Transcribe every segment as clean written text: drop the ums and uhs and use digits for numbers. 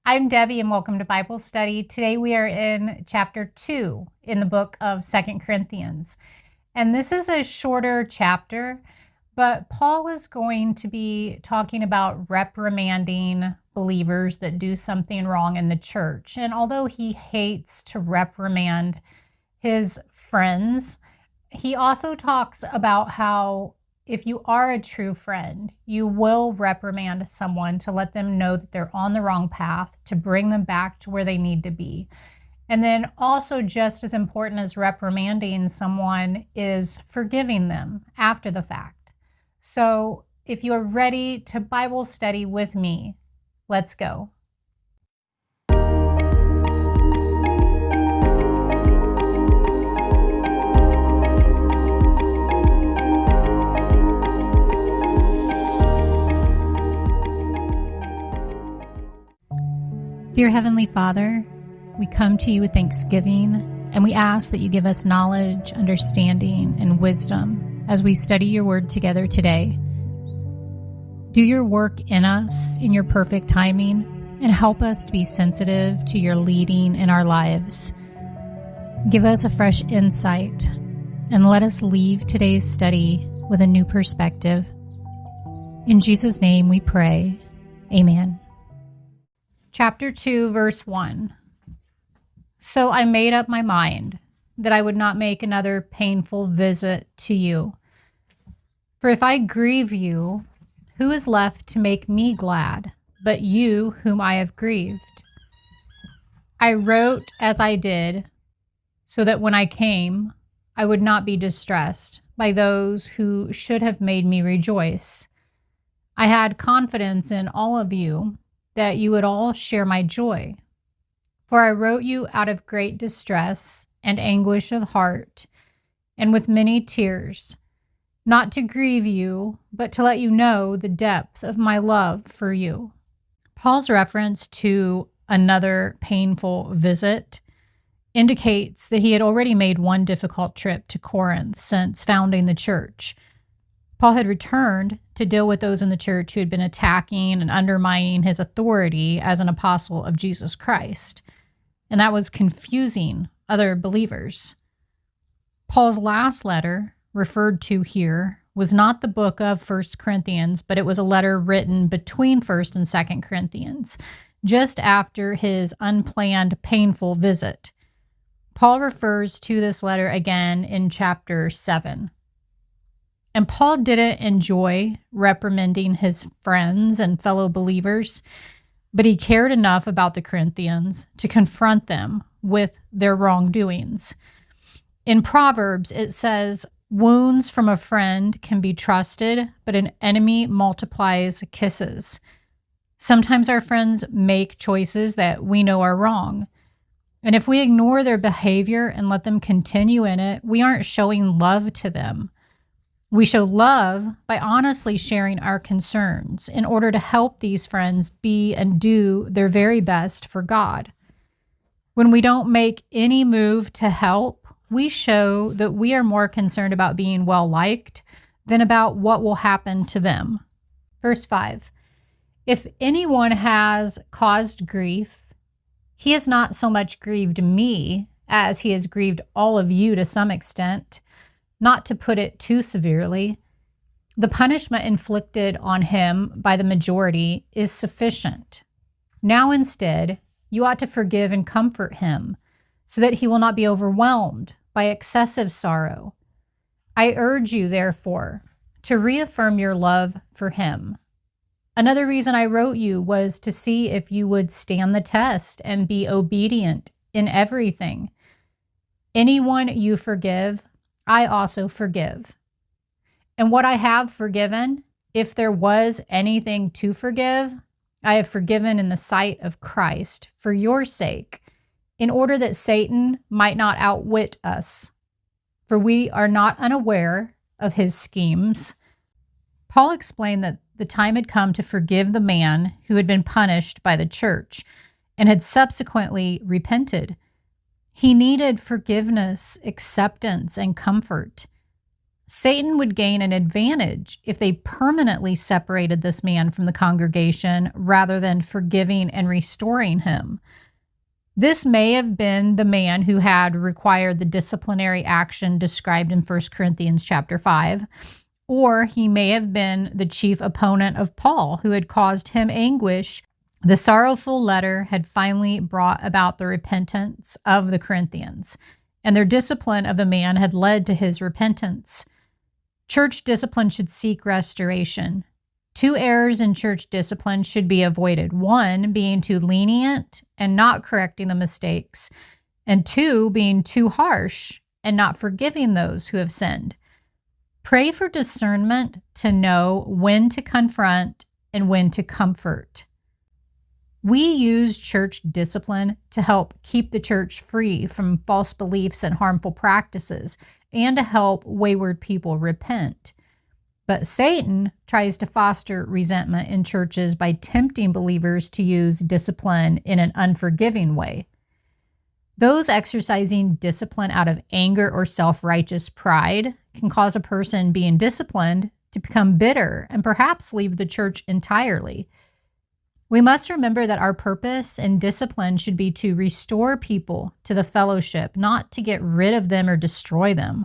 I'm Debbie and welcome to Bible Study. Today we are in chapter 2 in the book of 2 Corinthians. And this is a shorter chapter, but Paul is going to be talking about reprimanding believers that do something wrong in the church. And although he hates to reprimand his friends, he also talks about how if you are a true friend, you will reprimand someone to let them know that they're on the wrong path, to bring them back to where they need to be. And then also just as important as reprimanding someone is forgiving them after the fact. So if you are ready to Bible study with me, let's go. Dear Heavenly Father, we come to you with thanksgiving, and we ask that you give us knowledge, understanding, and wisdom as we study your word together today. Do your work in us in your perfect timing, and help us to be sensitive to your leading in our lives. Give us a fresh insight, and let us leave today's study with a new perspective. In Jesus' name we pray. Amen. Chapter 2, verse 1. So I made up my mind that I would not make another painful visit to you. For if I grieve you, who is left to make me glad, but you whom I have grieved? I wrote as I did, so that when I came, I would not be distressed by those who should have made me rejoice. I had confidence in all of you, that you would all share my joy. For I wrote you out of great distress and anguish of heart, and with many tears, not to grieve you, but to let you know the depth of my love for you. Paul's reference to another painful visit indicates that he had already made one difficult trip to Corinth since founding the church. Paul had returned to deal with those in the church who had been attacking and undermining his authority as an apostle of Jesus Christ, and that was confusing other believers. Paul's last letter, referred to here, was not the book of 1 Corinthians, but it was a letter written between 1 and 2 Corinthians, just after his unplanned, painful visit. Paul refers to this letter again in chapter 7. And Paul didn't enjoy reprimanding his friends and fellow believers, but he cared enough about the Corinthians to confront them with their wrongdoings. In Proverbs, it says, "Wounds from a friend can be trusted, but an enemy multiplies kisses." Sometimes our friends make choices that we know are wrong. And if we ignore their behavior and let them continue in it, we aren't showing love to them. We show love by honestly sharing our concerns in order to help these friends be and do their very best for God. When we don't make any move to help, we show that we are more concerned about being well-liked than about what will happen to them. Verse 5, if anyone has caused grief, he has not so much grieved me as he has grieved all of you to some extent. Not to put it too severely, the punishment inflicted on him by the majority is sufficient. Now instead, you ought to forgive and comfort him, so that he will not be overwhelmed by excessive sorrow. I urge you, therefore, to reaffirm your love for him. Another reason I wrote you was to see if you would stand the test and be obedient in everything. Anyone you forgive, I also forgive. And what I have forgiven, if there was anything to forgive, I have forgiven in the sight of Christ for your sake, in order that Satan might not outwit us. For we are not unaware of his schemes. Paul explained that the time had come to forgive the man who had been punished by the church and had subsequently repented. He needed forgiveness, acceptance, and comfort. Satan would gain an advantage if they permanently separated this man from the congregation rather than forgiving and restoring him. This may have been the man who had required the disciplinary action described in 1 Corinthians chapter 5, or he may have been the chief opponent of Paul who had caused him anguish. The sorrowful letter had finally brought about the repentance of the Corinthians, and their discipline of the man had led to his repentance. Church discipline should seek restoration. 2 errors in church discipline should be avoided. 1, being too lenient and not correcting the mistakes, and 2, being too harsh and not forgiving those who have sinned. Pray for discernment to know when to confront and when to comfort. We use church discipline to help keep the church free from false beliefs and harmful practices, and to help wayward people repent. But Satan tries to foster resentment in churches by tempting believers to use discipline in an unforgiving way. Those exercising discipline out of anger or self-righteous pride can cause a person being disciplined to become bitter and perhaps leave the church entirely. We must remember that our purpose in discipline should be to restore people to the fellowship, not to get rid of them or destroy them.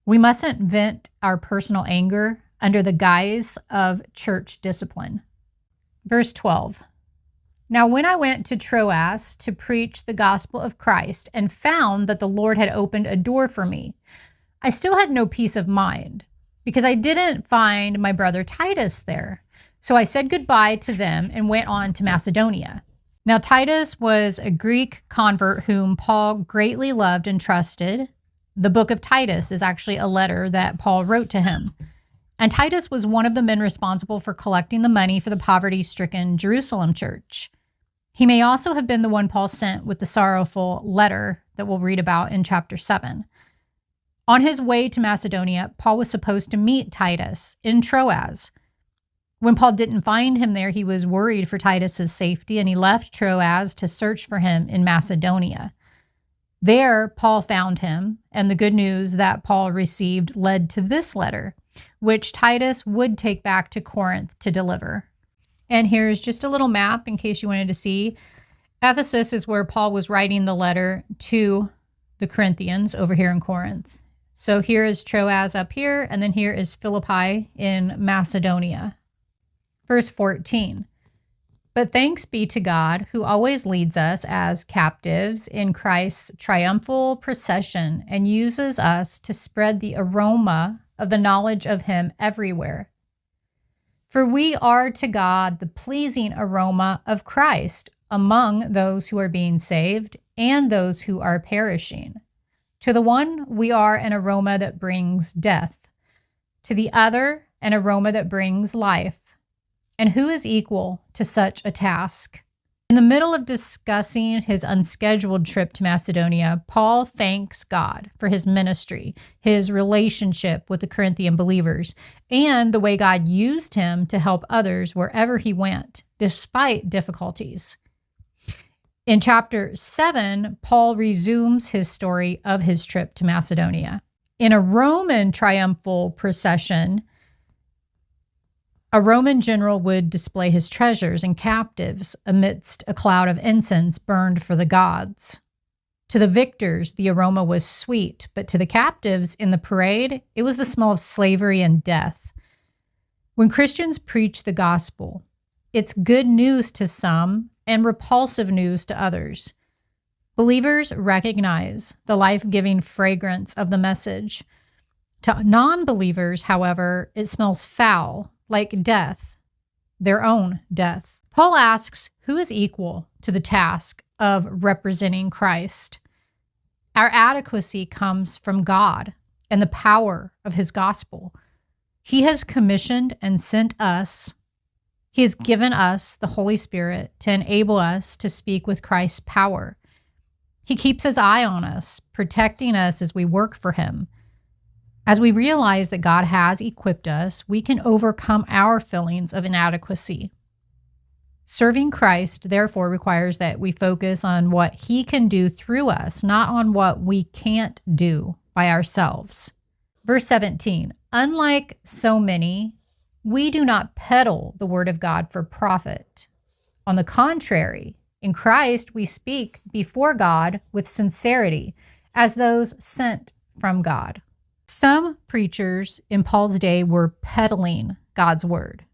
We mustn't vent our personal anger under the guise of church discipline. Verse 12. Now when I went to Troas to preach the gospel of Christ and found that the Lord had opened a door for me, I still had no peace of mind because I didn't find my brother Titus there. So I said goodbye to them and went on to Macedonia. Now Titus was a Greek convert whom Paul greatly loved and trusted. The book of Titus is actually a letter that Paul wrote to him. And Titus was one of the men responsible for collecting the money for the poverty-stricken Jerusalem church. He may also have been the one Paul sent with the sorrowful letter that we'll read about in chapter 7. On his way to Macedonia, Paul was supposed to meet Titus in Troas. When Paul didn't find him there, he was worried for Titus's safety, and he left Troas to search for him in Macedonia. There, Paul found him, and the good news that Paul received led to this letter, which Titus would take back to Corinth to deliver. And here's just a little map in case you wanted to see. Ephesus is where Paul was writing the letter to the Corinthians over here in Corinth. So here is Troas up here, and then here is Philippi in Macedonia. Verse 14. But thanks be to God, who always leads us as captives in Christ's triumphal procession and uses us to spread the aroma of the knowledge of him everywhere. For we are to God the pleasing aroma of Christ among those who are being saved and those who are perishing. To the one, we are an aroma that brings death. To the other, an aroma that brings life. And who is equal to such a task? In the middle of discussing his unscheduled trip to Macedonia, Paul thanks God for his ministry, his relationship with the Corinthian believers, and the way God used him to help others wherever he went, despite difficulties. In chapter 7, Paul resumes his story of his trip to Macedonia. In a Roman triumphal procession, a Roman general would display his treasures and captives amidst a cloud of incense burned for the gods. To the victors, the aroma was sweet, but to the captives in the parade, it was the smell of slavery and death. When Christians preach the gospel, it's good news to some and repulsive news to others. Believers recognize the life-giving fragrance of the message. To non-believers, however, it smells foul, like death, their own death. Paul asks, who is equal to the task of representing Christ? Our adequacy comes from God and the power of his gospel. He has commissioned and sent us. He has given us the Holy Spirit to enable us to speak with Christ's power. He keeps his eye on us, protecting us as we work for him. As we realize that God has equipped us, we can overcome our feelings of inadequacy. Serving Christ, therefore, requires that we focus on what he can do through us, not on what we can't do by ourselves. Verse 17, unlike so many, we do not peddle the word of God for profit. On the contrary, in Christ we speak before God with sincerity, as those sent from God. Some preachers in Paul's day were peddling God's word,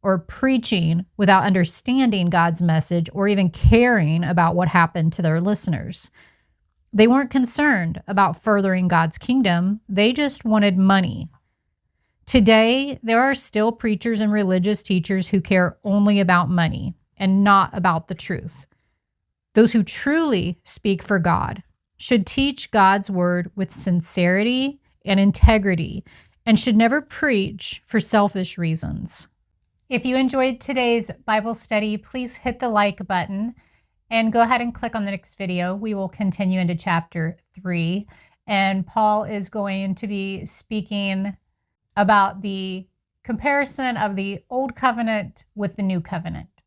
or preaching without understanding God's message or even caring about what happened to their listeners. They weren't concerned about furthering God's kingdom. They just wanted money. Today, there are still preachers and religious teachers who care only about money and not about the truth. Those who truly speak for God should teach God's word with sincerity and integrity and should never preach for selfish reasons. If you enjoyed today's Bible study, please hit the like button and go ahead and click on the next video. We will continue into chapter 3, and Paul is going to be speaking about the comparison of the Old Covenant with the New Covenant.